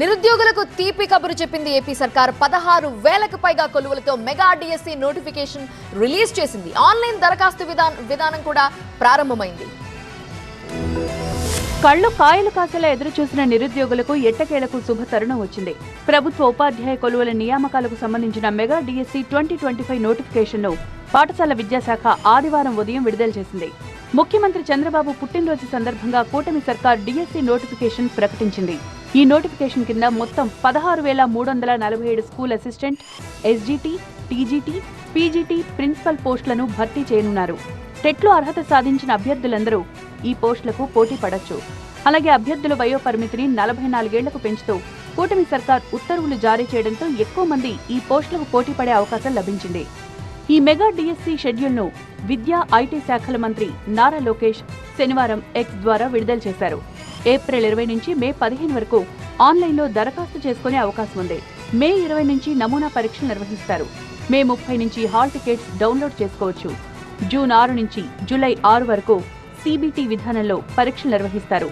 నిరుద్యోగులకు తీపి కబురు చెప్పింది ఏపీ సర్కార్ 16,000కు పైగా కొలువులతో మెగా డిఎస్సి నోటిఫికేషన్ రిలీజ్ చేసింది. ఆన్లైన్ దరఖాస్తు విధానం కూడా ప్రారంభమైంది. కళ్ళు కాయలు కాసేలా ఎదురుచూసిన నిరుద్యోగులకు ఎట్టకేలకు శుభ తరుణం వచ్చింది. ప్రభుత్వ ఉపాధ్యాయ కొలువుల నియామకాలకు సంబంధించిన మెగా డిఎస్సి 2025 నోటిఫికేషన్ను పాఠశాల విద్యాశాఖ ఆదివారం ఉదయం విడుదల చేసింది. ముఖ్యమంత్రి చంద్రబాబు పుట్టినరోజు సందర్భంగా కూటమి సర్కార్ డిఎస్సి నోటిఫికేషన్ ప్రకటించింది. ఈ నోటిఫికేషన్ కింద మొత్తం 16,347 school assistant, SGT, TGT, PGT principal పోస్టులను భర్తీ చేయనున్నారు. టెట్లో అర్హత సాధించిన అభ్యర్థులందరూ ఈ పోస్టులకు పోటీ పడొచ్చు. అలాగే అభ్యర్థుల వయోపరిమితిని 44 ఏళ్లకు పెంచుతూ కూటమి సర్కార్ ఉత్తర్వులు జారీ చేయడంతో ఎక్కువ మంది ఈ పోస్టులకు పోటీ పడే అవకాశం లభించింది. ఈ మెగా డిఎస్సి షెడ్యూల్ను విద్యా, ఐటీ శాఖల మంత్రి నారా లోకేష్ శనివారం ఎక్స్ ద్వారా విడుదల చేశారు. ఏప్రిల్ 20 నుంచి మే 15 వరకు ఆన్లైన్లో దరఖాస్తు చేసుకునే అవకాశం ఉంది. మే 20 నుంచి నమూనా పరీక్షలు నిర్వహిస్తారు. మే 30 నుంచి హాల్ టికెట్స్ డౌన్లోడ్ చేసుకోవచ్చు. జూన్ 6 నుంచి జూలై 6 వరకు సిబిటి విధానంలో పరీక్షలు నిర్వహిస్తారు.